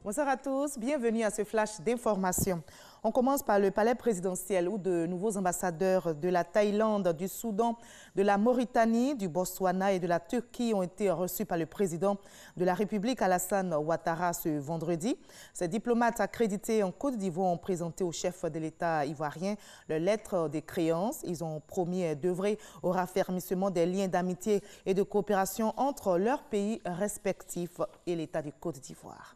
Bonsoir à tous, bienvenue à ce flash d'information. On commence par le palais présidentiel où de nouveaux ambassadeurs de la Thaïlande, du Soudan, de la Mauritanie, du Botswana et de la Turquie ont été reçus par le président de la République Alassane Ouattara ce vendredi. Ces diplomates accrédités en Côte d'Ivoire ont présenté au chef de l'État ivoirien leur lettre des créances. Ils ont promis d'œuvrer au raffermissement des liens d'amitié et de coopération entre leurs pays respectifs et l'État de Côte d'Ivoire.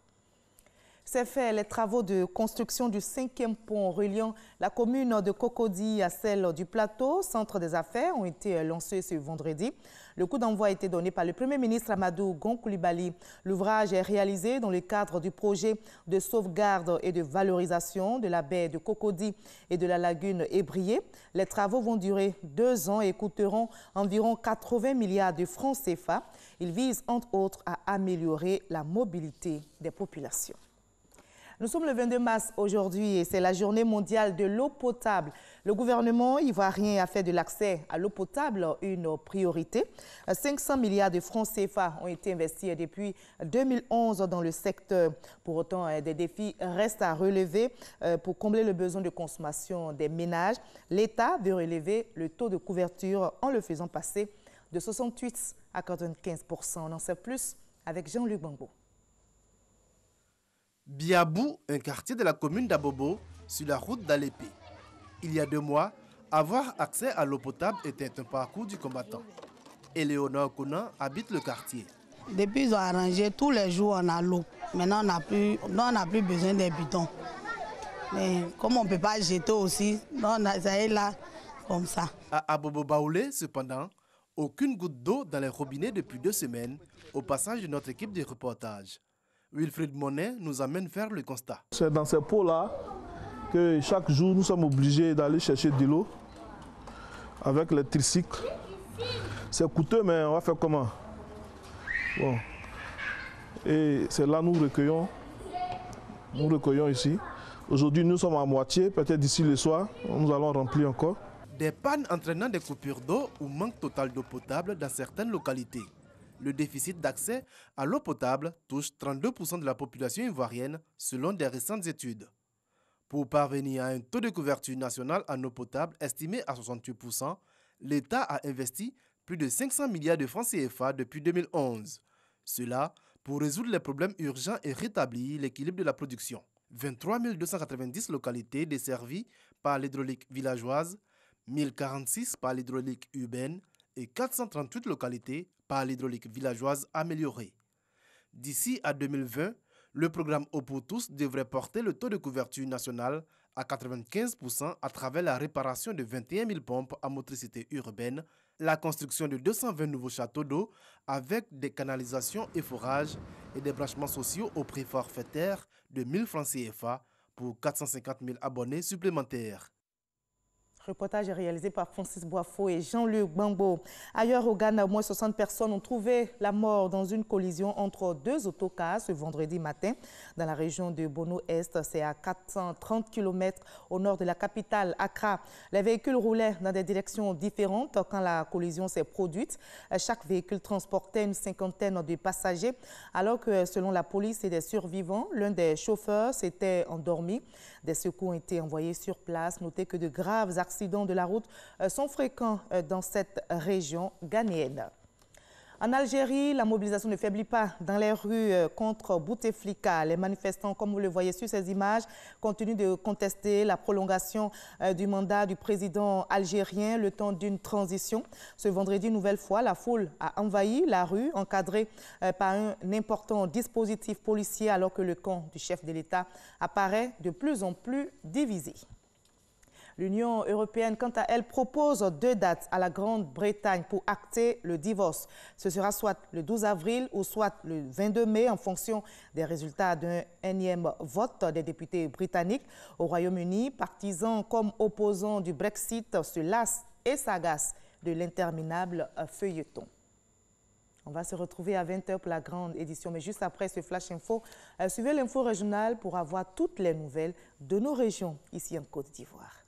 C'est fait, les travaux de construction du 5e pont reliant la commune de Cocody à celle du Plateau, centre des affaires, ont été lancés ce vendredi. Le coup d'envoi a été donné par le Premier ministre Amadou Gon Coulibaly. L'ouvrage est réalisé dans le cadre du projet de sauvegarde et de valorisation de la baie de Cocody et de la lagune Ébrié. Les travaux vont durer 2 ans et coûteront environ 80 milliards de francs CFA. Ils visent entre autres à améliorer la mobilité des populations. Nous sommes le 22 mars aujourd'hui et c'est la journée mondiale de l'eau potable. Le gouvernement ivoirien a fait de l'accès à l'eau potable une priorité. 500 milliards de francs CFA ont été investis depuis 2011 dans le secteur. Pour autant, des défis restent à relever pour combler le besoin de consommation des ménages. L'État veut relever le taux de couverture en le faisant passer de 68 à 95%. On en sait plus avec Jean-Luc Bangbo. Biabou, un quartier de la commune d'Abobo, sur la route d'Alépé. Il y a 2 mois, avoir accès à l'eau potable était un parcours du combattant. Éléonore Conan habite le quartier. Depuis ils ont arrangé, tous les jours on a l'eau. Maintenant on n'a plus besoin des bidons. Mais comme on ne peut pas jeter aussi, ça est là comme ça. À Abobo Baoulé, cependant, aucune goutte d'eau dans les robinets depuis 2 semaines, au passage de notre équipe de reportage. Wilfried Monet nous amène faire le constat. C'est dans ces pots-là que chaque jour nous sommes obligés d'aller chercher de l'eau avec les tricycles. C'est coûteux, mais on va faire comment? Bon. Et c'est là que nous recueillons ici. Aujourd'hui, nous sommes à moitié, peut-être d'ici le soir, nous allons remplir encore. Des pannes entraînant des coupures d'eau ou manque total d'eau potable dans certaines localités. Le déficit d'accès à l'eau potable touche 32% de la population ivoirienne selon des récentes études. Pour parvenir à un taux de couverture nationale en eau potable estimé à 68%, l'État a investi plus de 500 milliards de francs CFA depuis 2011. Cela pour résoudre les problèmes urgents et rétablir l'équilibre de la production. 23 290 localités desservies par l'hydraulique villageoise, 1046 par l'hydraulique urbaine et 438 localités par l'hydraulique villageoise améliorée. D'ici à 2020, le programme Eau pour tous devrait porter le taux de couverture nationale à 95% à travers la réparation de 21 000 pompes à motricité urbaine, la construction de 220 nouveaux châteaux d'eau avec des canalisations et forages et des branchements sociaux au prix forfaitaire de 1 000 francs CFA pour 450 000 abonnés supplémentaires. Reportage réalisé par Francis Boifo et Jean-Luc Bangbo. Ailleurs au Ghana, au moins 60 personnes ont trouvé la mort dans une collision entre 2 autocars ce vendredi matin dans la région de Bono-Est. C'est à 430 km au nord de la capitale, Accra. Les véhicules roulaient dans des directions différentes quand la collision s'est produite. Chaque véhicule transportait une 50aine de passagers, alors que selon la police et des survivants, l'un des chauffeurs s'était endormi. Des secours ont été envoyés sur place. Notez que de graves accidents de la route sont fréquents dans cette région ghanéenne. En Algérie, la mobilisation ne faiblit pas dans les rues contre Bouteflika. Les manifestants, comme vous le voyez sur ces images, continuent de contester la prolongation du mandat du président algérien le temps d'une transition. Ce vendredi, une nouvelle fois, la foule a envahi la rue, encadrée par un important dispositif policier, alors que le camp du chef de l'État apparaît de plus en plus divisé. L'Union européenne, quant à elle, propose 2 dates à la Grande-Bretagne pour acter le divorce. Ce sera soit le 12 avril ou soit le 22 mai en fonction des résultats d'un énième vote des députés britanniques. Au Royaume-Uni, partisans comme opposants du Brexit se lassent et s'agacent de l'interminable feuilleton. On va se retrouver à 20 h pour la grande édition, mais juste après ce Flash Info, suivez l'info régionale pour avoir toutes les nouvelles de nos régions ici en Côte d'Ivoire.